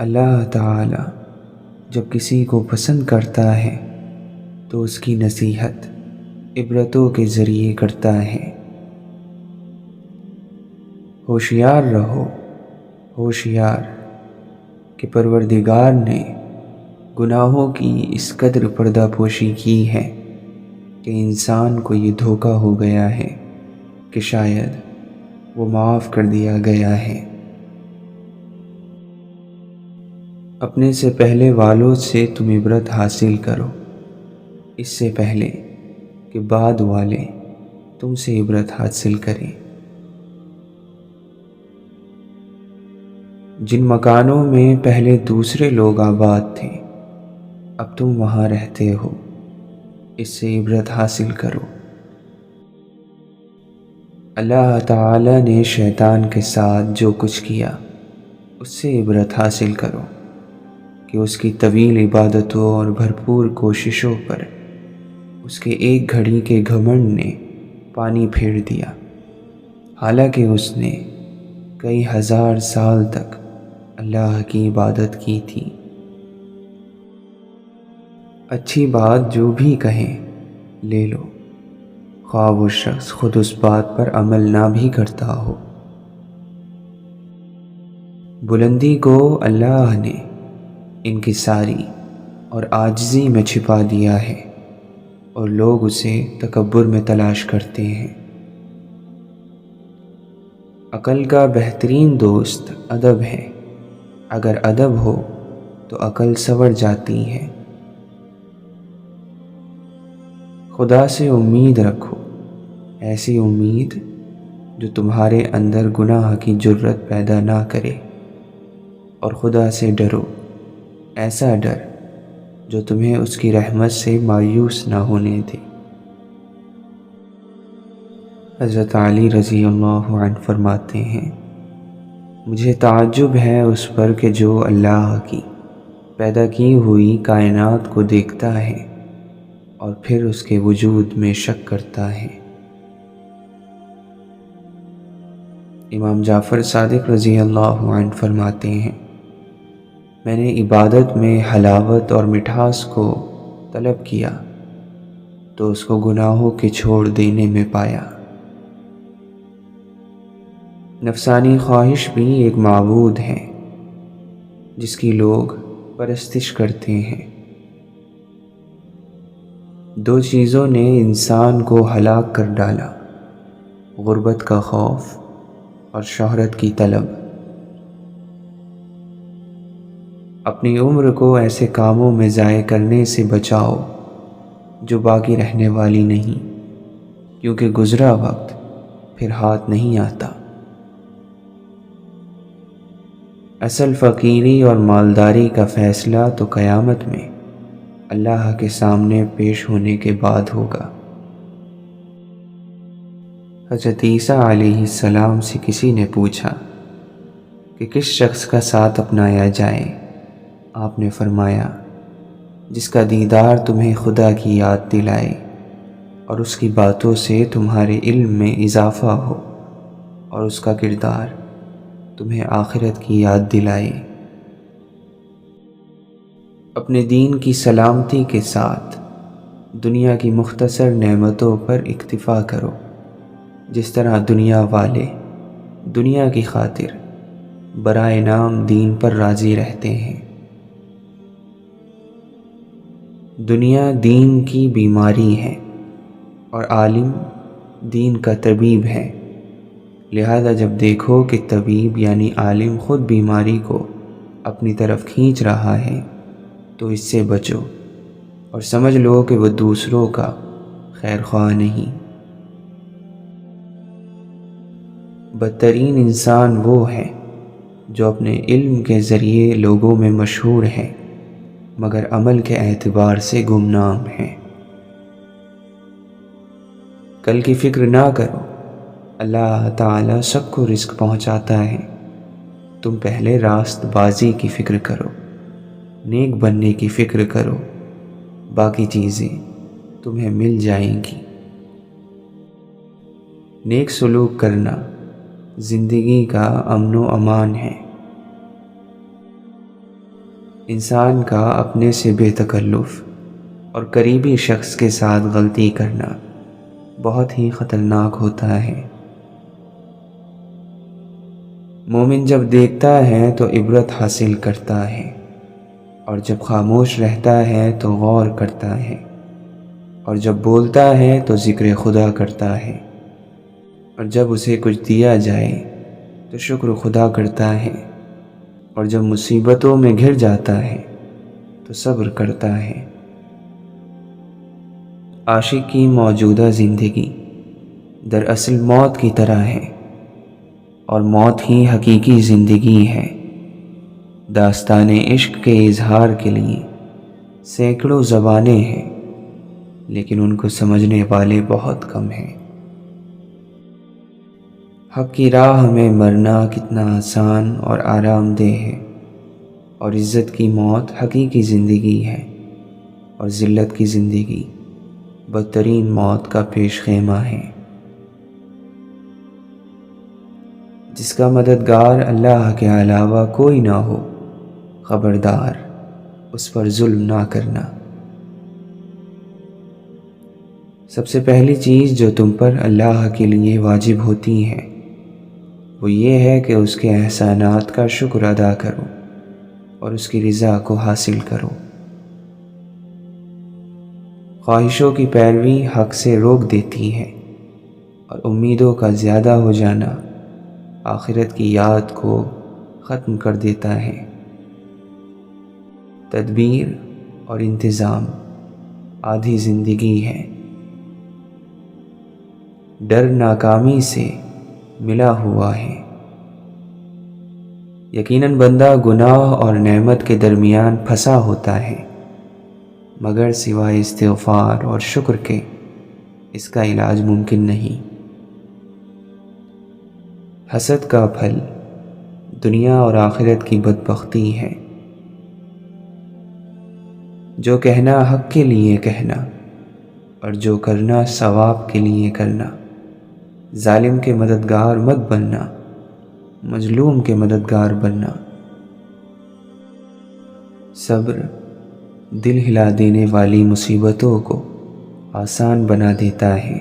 اللہ تعالی جب کسی کو پسند کرتا ہے تو اس کی نصیحت عبرتوں کے ذریعے کرتا ہے۔ ہوشیار رہو، ہوشیار کہ پروردگار نے گناہوں کی اس قدر پردہ پوشی کی ہے کہ انسان کو یہ دھوکہ ہو گیا ہے کہ شاید وہ معاف کر دیا گیا ہے۔ اپنے سے پہلے والوں سے تم عبرت حاصل کرو، اس سے پہلے کہ بعد والے تم سے عبرت حاصل کریں۔ جن مکانوں میں پہلے دوسرے لوگ آباد تھے اب تم وہاں رہتے ہو، اس سے عبرت حاصل کرو۔ اللہ تعالی نے شیطان کے ساتھ جو کچھ کیا اس سے عبرت حاصل کرو کہ اس کی طویل عبادتوں اور بھرپور کوششوں پر اس کے ایک گھڑی کے گھمنڈ نے پانی پھیر دیا، حالانکہ اس نے کئی ہزار سال تک اللہ کی عبادت کی تھی۔ اچھی بات جو بھی کہیں لے لو، خواہ وہ شخص خود اس بات پر عمل نہ بھی کرتا ہو۔ بلندی کو اللہ نے انکساری اور عاجزی میں چھپا دیا ہے اور لوگ اسے تکبر میں تلاش کرتے ہیں۔ عقل کا بہترین دوست ادب ہے، اگر ادب ہو تو عقل سنور جاتی ہے۔ خدا سے امید رکھو، ایسی امید جو تمہارے اندر گناہ کی جرت پیدا نہ کرے، اور خدا سے ڈرو، ایسا ڈر جو تمہیں اس کی رحمت سے مایوس نہ ہونے دے۔ حضرت علی رضی اللہ عنہ فرماتے ہیں، مجھے تعجب ہے اس پر کہ جو اللہ کی پیدا کی ہوئی کائنات کو دیکھتا ہے اور پھر اس کے وجود میں شک کرتا ہے۔ امام جعفر صادق رضی اللہ عنہ فرماتے ہیں، میں نے عبادت میں حلاوت اور مٹھاس کو طلب کیا تو اس کو گناہوں کے چھوڑ دینے میں پایا۔ نفسانی خواہش بھی ایک معبود ہے جس کی لوگ پرستش کرتے ہیں۔ دو چیزوں نے انسان کو ہلاک کر ڈالا، غربت کا خوف اور شہرت کی طلب۔ اپنی عمر کو ایسے کاموں میں ضائع کرنے سے بچاؤ جو باقی رہنے والی نہیں، کیونکہ گزرا وقت پھر ہاتھ نہیں آتا۔ اصل فقیری اور مالداری کا فیصلہ تو قیامت میں اللہ کے سامنے پیش ہونے کے بعد ہوگا۔ حضرت عیسیٰ علیہ السلام سے کسی نے پوچھا کہ کس شخص کا ساتھ اپنایا جائے؟ آپ نے فرمایا، جس کا دیدار تمہیں خدا کی یاد دلائے اور اس کی باتوں سے تمہارے علم میں اضافہ ہو، اور اس کا کردار تمہیں آخرت کی یاد دلائے۔ اپنے دین کی سلامتی کے ساتھ دنیا کی مختصر نعمتوں پر اکتفا کرو، جس طرح دنیا والے دنیا کی خاطر برائے نام دین پر راضی رہتے ہیں۔ دنیا دین کی بیماری ہے اور عالم دین کا طبیب ہے، لہذا جب دیکھو کہ طبیب یعنی عالم خود بیماری کو اپنی طرف کھینچ رہا ہے تو اس سے بچو اور سمجھ لو کہ وہ دوسروں کا خیر خواہ نہیں۔ بدترین انسان وہ ہے جو اپنے علم کے ذریعے لوگوں میں مشہور ہے مگر عمل کے اعتبار سے گمنام ہے۔ کل کی فکر نہ کرو، اللہ تعالی سب کو رزق پہنچاتا ہے، تم پہلے راست بازی کی فکر کرو، نیک بننے کی فکر کرو، باقی چیزیں تمہیں مل جائیں گی۔ نیک سلوک کرنا زندگی کا امن و امان ہے۔ انسان کا اپنے سے بے تکلف اور قریبی شخص کے ساتھ غلطی کرنا بہت ہی خطرناک ہوتا ہے۔ مومن جب دیکھتا ہے تو عبرت حاصل کرتا ہے، اور جب خاموش رہتا ہے تو غور کرتا ہے، اور جب بولتا ہے تو ذکر خدا کرتا ہے، اور جب اسے کچھ دیا جائے تو شکر خدا کرتا ہے، اور جب مصیبتوں میں گھر جاتا ہے تو صبر کرتا ہے۔ عاشق کی موجودہ زندگی دراصل موت کی طرح ہے، اور موت ہی حقیقی زندگی ہے۔ داستان عشق کے اظہار کے لیے سینکڑوں زبانیں ہیں، لیکن ان کو سمجھنے والے بہت کم ہیں۔ حق کی راہ میں مرنا کتنا آسان اور آرام دہ ہے، اور عزت کی موت حقیقی زندگی ہے، اور ذلت کی زندگی بدترین موت کا پیش خیمہ ہے۔ جس کا مددگار اللہ کے علاوہ کوئی نہ ہو، خبردار اس پر ظلم نہ کرنا۔ سب سے پہلی چیز جو تم پر اللہ کے لیے واجب ہوتی ہے وہ یہ ہے کہ اس کے احسانات کا شکر ادا کرو اور اس کی رضا کو حاصل کرو۔ خواہشوں کی پیروی حق سے روک دیتی ہے، اور امیدوں کا زیادہ ہو جانا آخرت کی یاد کو ختم کر دیتا ہے۔ تدبیر اور انتظام آدھی زندگی ہے۔ ڈر ناکامی سے ملا ہوا ہے۔ یقیناً بندہ گناہ اور نعمت کے درمیان پھنسا ہوتا ہے، مگر سوائے استغفار اور شکر کے اس کا علاج ممکن نہیں۔ حسد کا پھل دنیا اور آخرت کی بدبختی ہے۔ جو کہنا حق کے لیے کہنا، اور جو کرنا ثواب کے لیے کرنا۔ ظالم کے مددگار مت بننا، مظلوم کے مددگار بننا۔ صبر دل ہلا دینے والی مصیبتوں کو آسان بنا دیتا ہے۔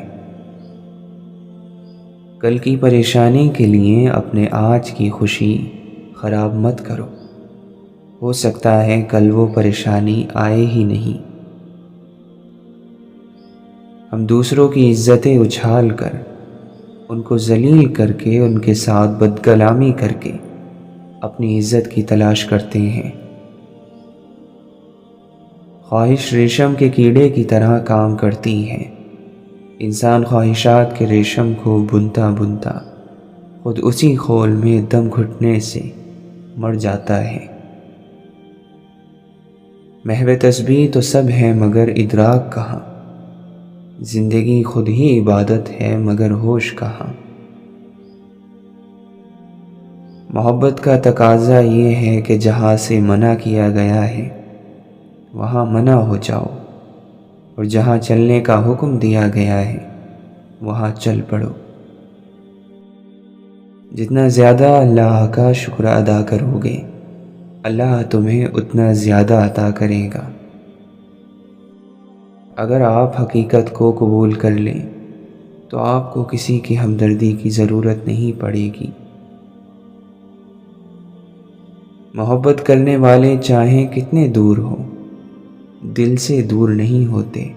کل کی پریشانی کے لیے اپنے آج کی خوشی خراب مت کرو، ہو سکتا ہے کل وہ پریشانی آئے ہی نہیں۔ ہم دوسروں کی عزتیں اچھال کر، ان کو ذلیل کر کے، ان کے ساتھ بدکلامی کر کے اپنی عزت کی تلاش کرتے ہیں۔ خواہش ریشم کے کیڑے کی طرح کام کرتی ہے۔ انسان خواہشات کے ریشم کو بنتا بنتا خود اسی خول میں دم گھٹنے سے مر جاتا ہے۔ محو تسبیح تو سب ہے مگر ادراک کہاں، زندگی خود ہی عبادت ہے مگر ہوش کہاں۔ محبت کا تقاضا یہ ہے کہ جہاں سے منع کیا گیا ہے وہاں منع ہو جاؤ، اور جہاں چلنے کا حکم دیا گیا ہے وہاں چل پڑو۔ جتنا زیادہ اللہ کا شکر ادا کرو گے، اللہ تمہیں اتنا زیادہ عطا کرے گا۔ اگر آپ حقیقت کو قبول کر لیں تو آپ کو کسی کی ہمدردی کی ضرورت نہیں پڑے گی۔ محبت کرنے والے چاہیں کتنے دور ہوں، دل سے دور نہیں ہوتے۔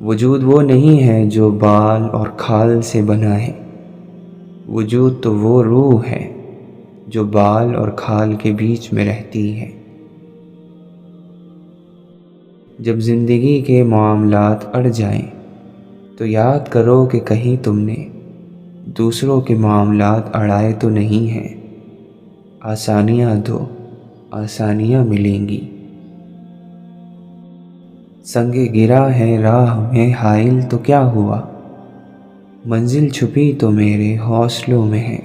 وجود وہ نہیں ہے جو بال اور کھال سے بنا ہے، وجود تو وہ روح ہے جو بال اور کھال کے بیچ میں رہتی ہے۔ جب زندگی کے معاملات اڑ جائیں تو یاد کرو کہ کہیں تم نے دوسروں کے معاملات اڑائے تو نہیں ہیں۔ آسانیاں دو، آسانیاں ملیں گی۔ سنگ گرا ہے راہ میں حائل تو کیا ہوا، منزل چھپی تو میرے حوصلوں میں ہے۔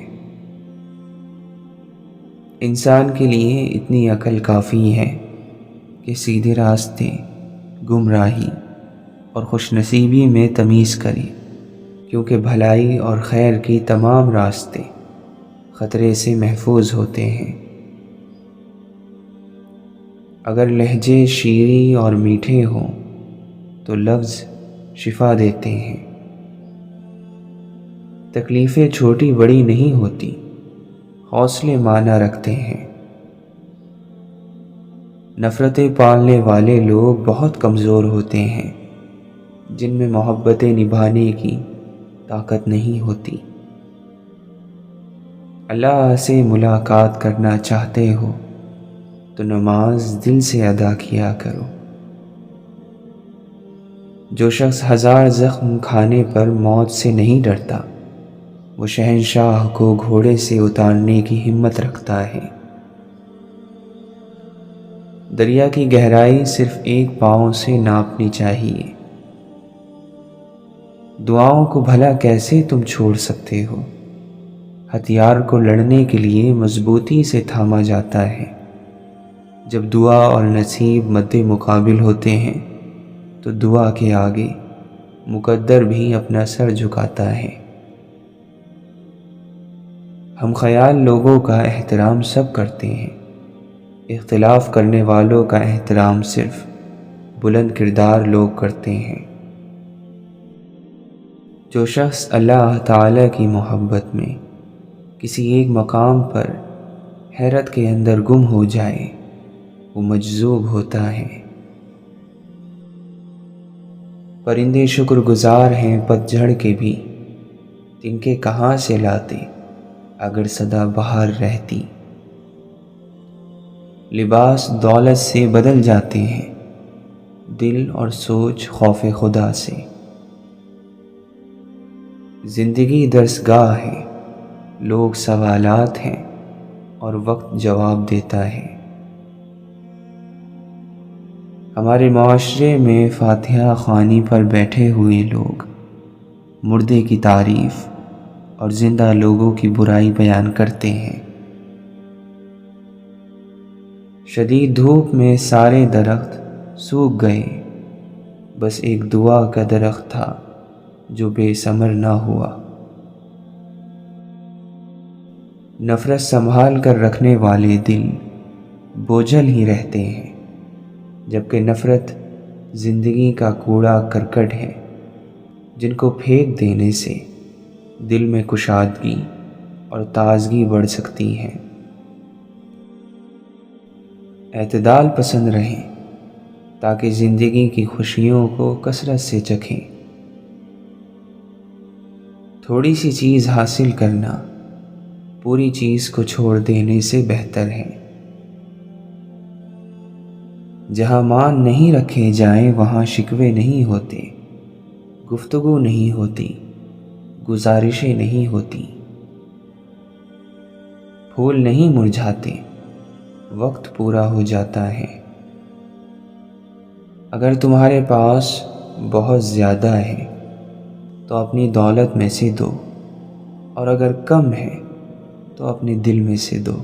انسان کے لیے اتنی عقل کافی ہے کہ سیدھے راستے، گمراہی اور خوش نصیبی میں تمیز کرے، کیونکہ بھلائی اور خیر کی تمام راستے خطرے سے محفوظ ہوتے ہیں۔ اگر لہجے شیریں اور میٹھے ہوں تو لفظ شفا دیتے ہیں۔ تکلیفیں چھوٹی بڑی نہیں ہوتی، حوصلے معنی رکھتے ہیں۔ نفرتیں پالنے والے لوگ بہت کمزور ہوتے ہیں، جن میں محبتیں نبھانے کی طاقت نہیں ہوتی۔ اللہ سے ملاقات کرنا چاہتے ہو تو نماز دل سے ادا کیا کرو۔ جو شخص 1000 زخم کھانے پر موت سے نہیں ڈرتا، وہ شہنشاہ کو گھوڑے سے اتارنے کی ہمت رکھتا ہے۔ دریا کی گہرائی صرف ایک پاؤں سے ناپنی چاہیے۔ دعاؤں کو بھلا کیسے تم چھوڑ سکتے ہو؟ ہتھیار کو لڑنے کے لیے مضبوطی سے تھاما جاتا ہے۔ جب دعا اور نصیب مد مقابل ہوتے ہیں تو دعا کے آگے مقدر بھی اپنا سر جھکاتا ہے۔ ہم خیال لوگوں کا احترام سب کرتے ہیں، اختلاف کرنے والوں کا احترام صرف بلند کردار لوگ کرتے ہیں۔ جو شخص اللہ تعالیٰ کی محبت میں کسی ایک مقام پر حیرت کے اندر گم ہو جائے، وہ مجذوب ہوتا ہے۔ پرندے شکر گزار ہیں پتجھڑ کے بھی، تنکے کہاں سے لاتے اگر سدا بہار رہتی۔ لباس دولت سے بدل جاتے ہیں، دل اور سوچ خوف خدا سے۔ زندگی درسگاہ ہے، لوگ سوالات ہیں اور وقت جواب دیتا ہے۔ ہمارے معاشرے میں فاتحہ خوانی پر بیٹھے ہوئے لوگ مردے کی تعریف اور زندہ لوگوں کی برائی بیان کرتے ہیں۔ شدید دھوپ میں سارے درخت سوکھ گئے، بس ایک دعا کا درخت تھا جو بے ثمر نہ ہوا۔ نفرت سنبھال کر رکھنے والے دل بوجھل ہی رہتے ہیں، جبکہ نفرت زندگی کا کوڑا کرکٹ ہے، جن کو پھینک دینے سے دل میں کشادگی اور تازگی بڑھ سکتی ہے۔ اعتدال پسند رہیں تاکہ زندگی کی خوشیوں کو کثرت سے چکھیں۔ تھوڑی سی چیز حاصل کرنا پوری چیز کو چھوڑ دینے سے بہتر ہے۔ جہاں مان نہیں رکھے جائیں وہاں شکوے نہیں ہوتے، گفتگو نہیں ہوتی، گزارشیں نہیں ہوتی۔ پھول نہیں مرجھاتے، وقت پورا ہو جاتا ہے۔ اگر تمہارے پاس بہت زیادہ ہے تو اپنی دولت میں سے دو، اور اگر کم ہے تو اپنے دل میں سے دو۔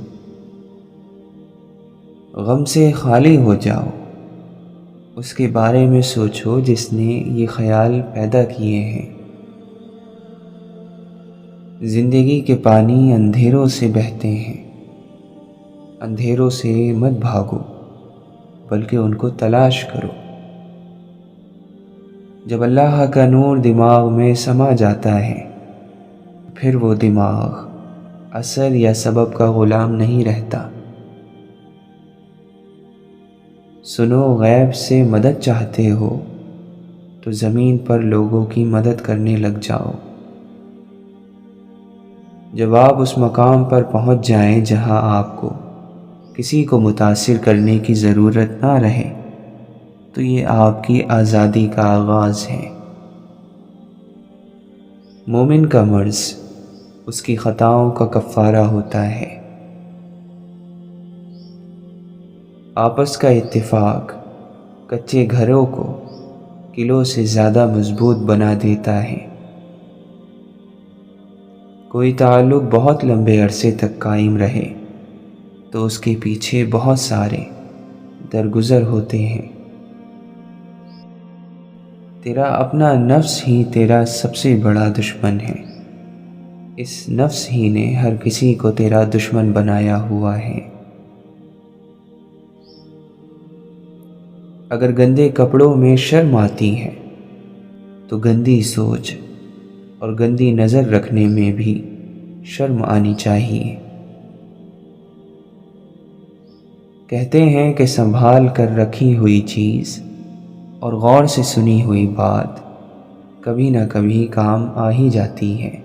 غم سے خالی ہو جاؤ، اس کے بارے میں سوچو جس نے یہ خیال پیدا کیے ہیں۔ زندگی کے پانی اندھیروں سے بہتے ہیں، اندھیروں سے مت بھاگو بلکہ ان کو تلاش کرو۔ جب اللہ کا نور دماغ میں سما جاتا ہے پھر وہ دماغ اثر یا سبب کا غلام نہیں رہتا۔ سنو، غیب سے مدد چاہتے ہو تو زمین پر لوگوں کی مدد کرنے لگ جاؤ۔ جب آپ اس مقام پر پہنچ جائیں جہاں آپ کو کسی کو متاثر کرنے کی ضرورت نہ رہے تو یہ آپ کی آزادی کا آغاز ہے۔ مومن کا مرض اس کی خطاؤں کا کفارہ ہوتا ہے۔ آپس کا اتفاق کچے گھروں کو قلعوں سے زیادہ مضبوط بنا دیتا ہے۔ کوئی تعلق بہت لمبے عرصے تک قائم رہے تو اس کے پیچھے بہت سارے درگزر ہوتے ہیں۔ تیرا اپنا نفس ہی تیرا سب سے بڑا دشمن ہے، اس نفس ہی نے ہر کسی کو تیرا دشمن بنایا ہوا ہے۔ اگر گندے کپڑوں میں شرم آتی ہے تو گندی سوچ اور گندی نظر رکھنے میں بھی شرم آنی چاہیے۔ کہتے ہیں کہ سنبھال کر رکھی ہوئی چیز اور غور سے سنی ہوئی بات کبھی نہ کبھی کام آ ہی جاتی ہے۔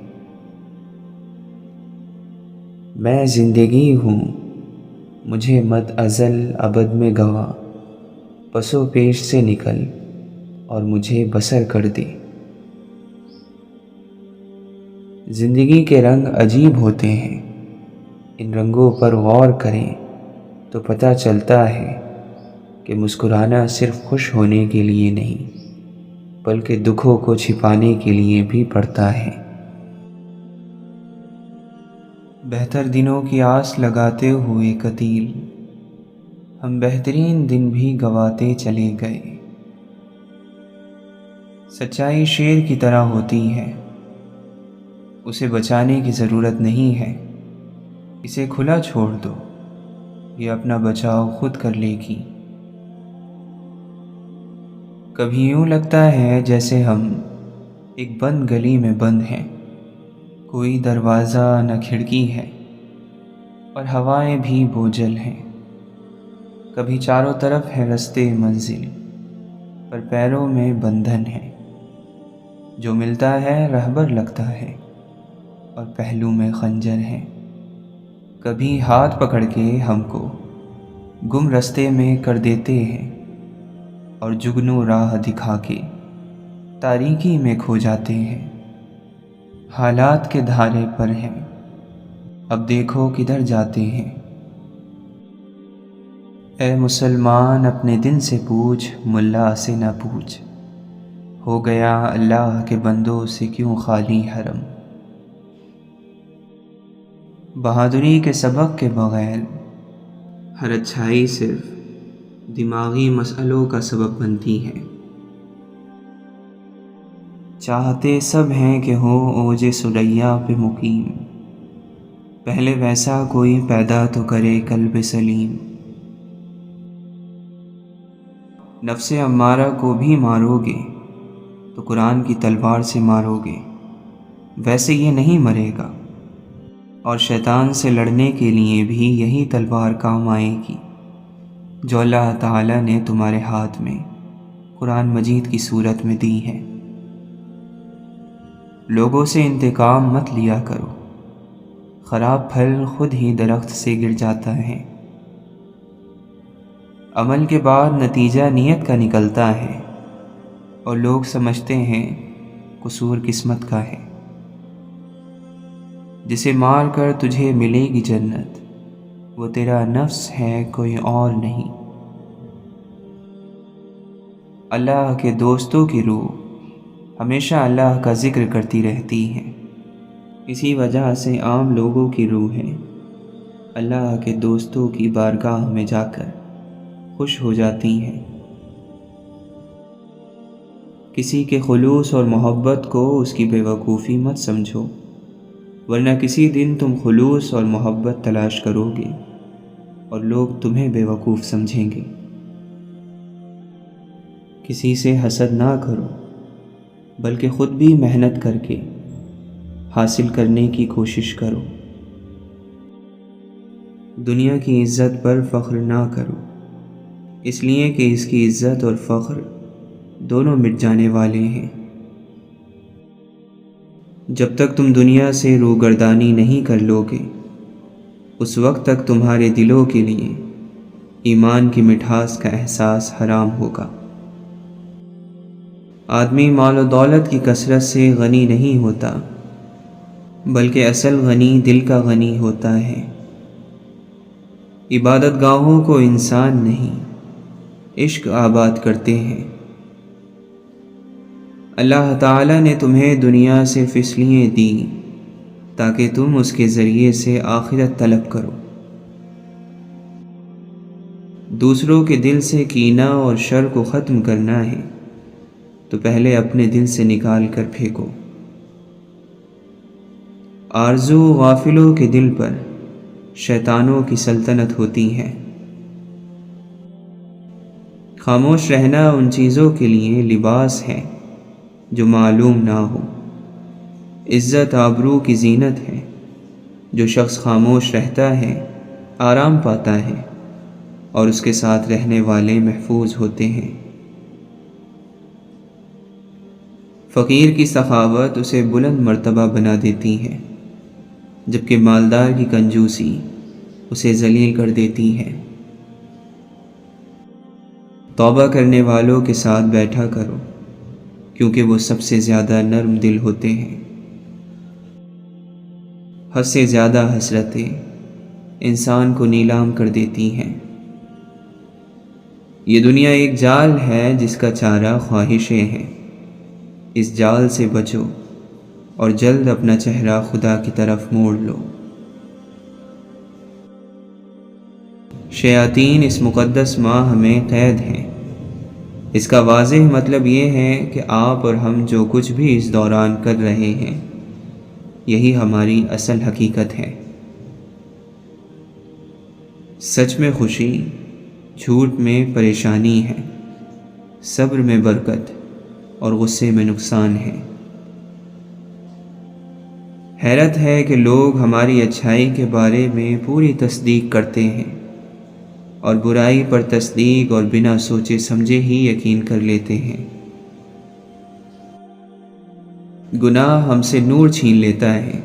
میں زندگی ہوں، مجھے مد ازل ابد میں گواہ، پس و پیش سے نکل اور مجھے بسر کر دے۔ زندگی کے رنگ عجیب ہوتے ہیں، ان رنگوں پر غور کریں تو پتہ چلتا ہے کہ مسکرانا صرف خوش ہونے کے لیے نہیں بلکہ دکھوں کو چھپانے کے لیے بھی پڑتا ہے۔ بہتر دنوں کی آس لگاتے ہوئے قتیل، ہم بہترین دن بھی گواتے چلے گئے۔ سچائی شیر کی طرح ہوتی ہے، اسے بچانے کی ضرورت نہیں ہے، اسے کھلا چھوڑ دو، یہ اپنا بچاؤ خود کر لے گی۔ کبھی یوں لگتا ہے جیسے ہم ایک بند گلی میں بند ہیں، کوئی دروازہ نہ کھڑکی ہے اور ہوائیں بھی بوجھل ہیں۔ کبھی چاروں طرف ہے رستے منزل، پر پیروں میں بندھن ہے، جو ملتا ہے رہبر لگتا ہے اور پہلو میں خنجر ہے۔ کبھی ہاتھ پکڑ کے ہم کو گم رستے میں کر دیتے ہیں اور جگنو راہ دکھا کے تاریکی میں کھو جاتے ہیں۔ حالات کے دھارے پر ہیں، اب دیکھو کدھر جاتے ہیں۔ اے مسلمان اپنے دن سے پوچھ، ملا سے نہ پوچھ، ہو گیا اللہ کے بندوں سے کیوں خالی حرم۔ بہادری کے سبق کے بغیر ہر اچھائی صرف دماغی مسئلوں کا سبب بنتی ہے۔ چاہتے سب ہیں کہ ہو اوج ثریا پہ مقیم، پہلے ویسا کوئی پیدا تو کرے قلب سلیم۔ نفس امارہ کو بھی مارو گے تو قرآن کی تلوار سے مارو گے، ویسے یہ نہیں مرے گا، اور شیطان سے لڑنے کے لیے بھی یہی تلوار کام آئے گی جو اللہ تعالیٰ نے تمہارے ہاتھ میں قرآن مجید کی صورت میں دی ہے۔ لوگوں سے انتقام مت لیا کرو، خراب پھل خود ہی درخت سے گر جاتا ہے۔ عمل کے بعد نتیجہ نیت کا نکلتا ہے اور لوگ سمجھتے ہیں قصور قسمت کا ہے۔ جسے مار کر تجھے ملے گی جنت، وہ تیرا نفس ہے کوئی اور نہیں۔ اللہ کے دوستوں کی روح ہمیشہ اللہ کا ذکر کرتی رہتی ہے، اسی وجہ سے عام لوگوں کی روحیں اللہ کے دوستوں کی بارگاہ میں جا کر خوش ہو جاتی ہیں۔ کسی کے خلوص اور محبت کو اس کی بے وقوفی مت سمجھو، ورنہ کسی دن تم خلوص اور محبت تلاش کرو گے اور لوگ تمہیں بے وقوف سمجھیں گے۔ کسی سے حسد نہ کرو، بلکہ خود بھی محنت کر کے حاصل کرنے کی کوشش کرو۔ دنیا کی عزت پر فخر نہ کرو، اس لیے کہ اس کی عزت اور فخر دونوں مٹ جانے والے ہیں۔ جب تک تم دنیا سے روگردانی نہیں کر لو گے، اس وقت تک تمہارے دلوں کے لیے ایمان کی مٹھاس کا احساس حرام ہوگا۔ آدمی مال و دولت کی کثرت سے غنی نہیں ہوتا، بلکہ اصل غنی دل کا غنی ہوتا ہے۔ عبادت گاہوں کو انسان نہیں، عشق آباد کرتے ہیں۔ اللہ تعالیٰ نے تمہیں دنیا صرف اس لیے دی تاکہ تم اس کے ذریعے سے آخرت طلب کرو۔ دوسروں کے دل سے کینہ اور شر کو ختم کرنا ہے تو پہلے اپنے دل سے نکال کر پھینکو۔ آرزو غافلوں کے دل پر شیطانوں کی سلطنت ہوتی ہے۔ خاموش رہنا ان چیزوں کے لیے لباس ہے جو معلوم نہ ہو، عزت آبرو کی زینت ہے۔ جو شخص خاموش رہتا ہے آرام پاتا ہے، اور اس کے ساتھ رہنے والے محفوظ ہوتے ہیں۔ فقیر کی سخاوت اسے بلند مرتبہ بنا دیتی ہے، جبکہ مالدار کی کنجوسی اسے ذلیل کر دیتی ہے۔ توبہ کرنے والوں کے ساتھ بیٹھا کرو، کیونکہ وہ سب سے زیادہ نرم دل ہوتے ہیں۔ حد سے زیادہ حسرتیں انسان کو نیلام کر دیتی ہیں۔ یہ دنیا ایک جال ہے جس کا چارہ خواہشیں ہیں۔ اس جال سے بچو اور جلد اپنا چہرہ خدا کی طرف موڑ لو۔ شیاطین اس مقدس ماہ میں قید ہیں۔ اس کا واضح مطلب یہ ہے کہ آپ اور ہم جو کچھ بھی اس دوران کر رہے ہیں، یہی ہماری اصل حقیقت ہے۔ سچ میں خوشی، جھوٹ میں پریشانی ہے، صبر میں برکت اور غصے میں نقصان ہے۔ حیرت ہے کہ لوگ ہماری اچھائی کے بارے میں پوری تصدیق کرتے ہیں، اور برائی پر تصدیق اور بنا سوچے سمجھے ہی یقین کر لیتے ہیں۔ گناہ ہم سے نور چھین لیتا ہے،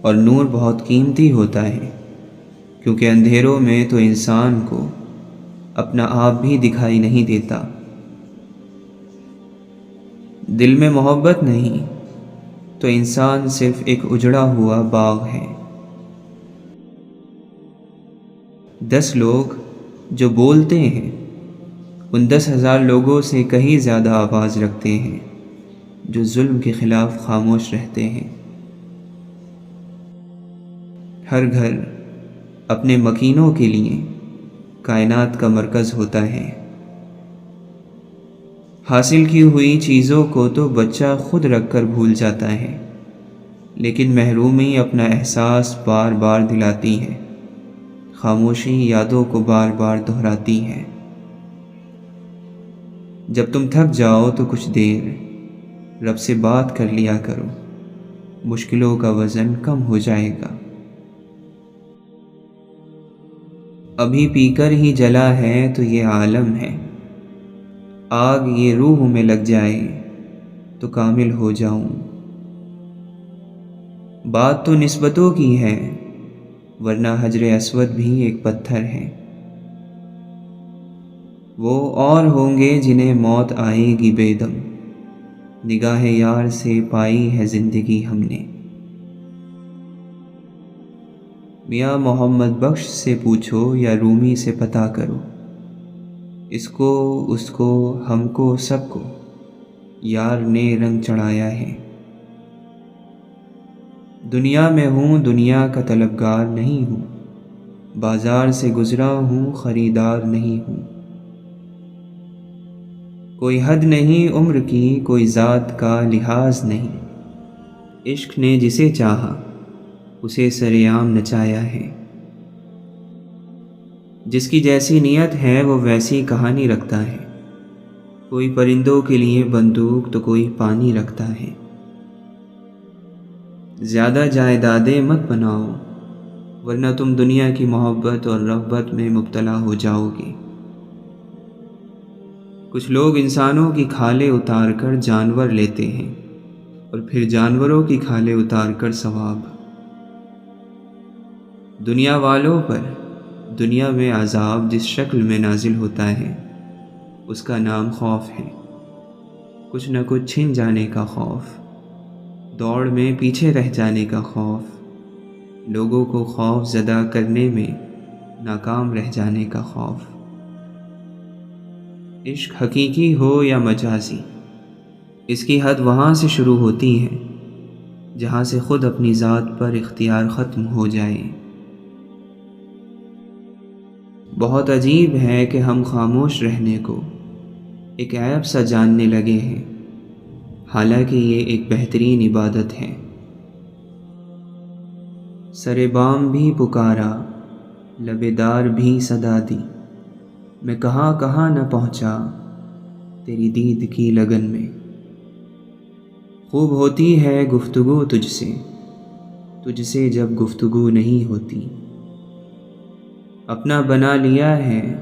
اور نور بہت قیمتی ہوتا ہے، کیونکہ اندھیروں میں تو انسان کو اپنا آپ بھی دکھائی نہیں دیتا۔ دل میں محبت نہیں تو انسان صرف ایک اجڑا ہوا باغ ہے۔ 10 لوگ جو بولتے ہیں ان 10,000 لوگوں سے کہیں زیادہ آواز رکھتے ہیں جو ظلم کے خلاف خاموش رہتے ہیں۔ ہر گھر اپنے مکینوں کے لیے کائنات کا مرکز ہوتا ہے۔ حاصل کی ہوئی چیزوں کو تو بچہ خود رکھ کر بھول جاتا ہے، لیکن محرومی اپنا احساس بار بار دلاتی ہے۔ خاموشی یادوں کو بار بار دہراتی ہے۔ جب تم تھک جاؤ تو کچھ دیر رب سے بات کر لیا کرو، مشکلوں کا وزن کم ہو جائے گا۔ ابھی پی کر ہی جلا ہے تو یہ عالم ہے، آگ یہ روح میں لگ جائے تو کامل ہو جاؤں۔ بات تو نسبتوں کی ہے، ورنہ حجر اسود بھی ایک پتھر ہے۔ وہ اور ہوں گے جنہیں موت آئے گی بے دم، نگاہ یار سے پائی ہے زندگی ہم نے۔ میاں محمد بخش سے پوچھو یا رومی سے پتہ کرو، اس کو اس کو ہم کو سب کو یار نے رنگ چڑھایا ہے۔ دنیا میں ہوں دنیا کا طلبگار نہیں ہوں، بازار سے گزرا ہوں خریدار نہیں ہوں۔ کوئی حد نہیں عمر کی، کوئی ذات کا لحاظ نہیں، عشق نے جسے چاہا اسے سرے عام نچایا ہے۔ جس کی جیسی نیت ہے وہ ویسی کہانی رکھتا ہے، کوئی پرندوں کے لیے بندوق تو کوئی پانی رکھتا ہے۔ زیادہ جائیدادیں مت بناؤ، ورنہ تم دنیا کی محبت اور رغبت میں مبتلا ہو جاؤ گے۔ کچھ لوگ انسانوں کی کھالیں اتار کر جانور لیتے ہیں، اور پھر جانوروں کی کھالیں اتار کر ثواب۔ دنیا والوں پر دنیا میں عذاب جس شکل میں نازل ہوتا ہے اس کا نام خوف ہے۔ کچھ نہ کچھ چھن جانے کا خوف، دوڑ میں پیچھے رہ جانے کا خوف، لوگوں کو خوف زدہ کرنے میں ناکام رہ جانے کا خوف۔ عشق حقیقی ہو یا مجازی، اس کی حد وہاں سے شروع ہوتی ہے جہاں سے خود اپنی ذات پر اختیار ختم ہو جائے۔ بہت عجیب ہے کہ ہم خاموش رہنے کو ایک عیب سا جاننے لگے ہیں، حالانکہ یہ ایک بہترین عبادت ہے۔ سر بام بھی پکارا، لب دار بھی صدا دی، میں کہاں کہاں نہ پہنچا تیری دید کی لگن میں۔ خوب ہوتی ہے گفتگو تجھ سے جب گفتگو نہیں ہوتی۔ اپنا بنا لیا ہے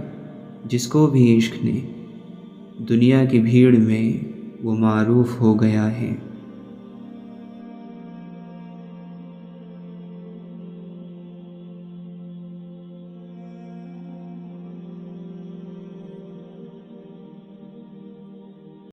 جس کو بھی عشق نے، دنیا کی بھیڑ میں وہ معروف ہو گیا ہے۔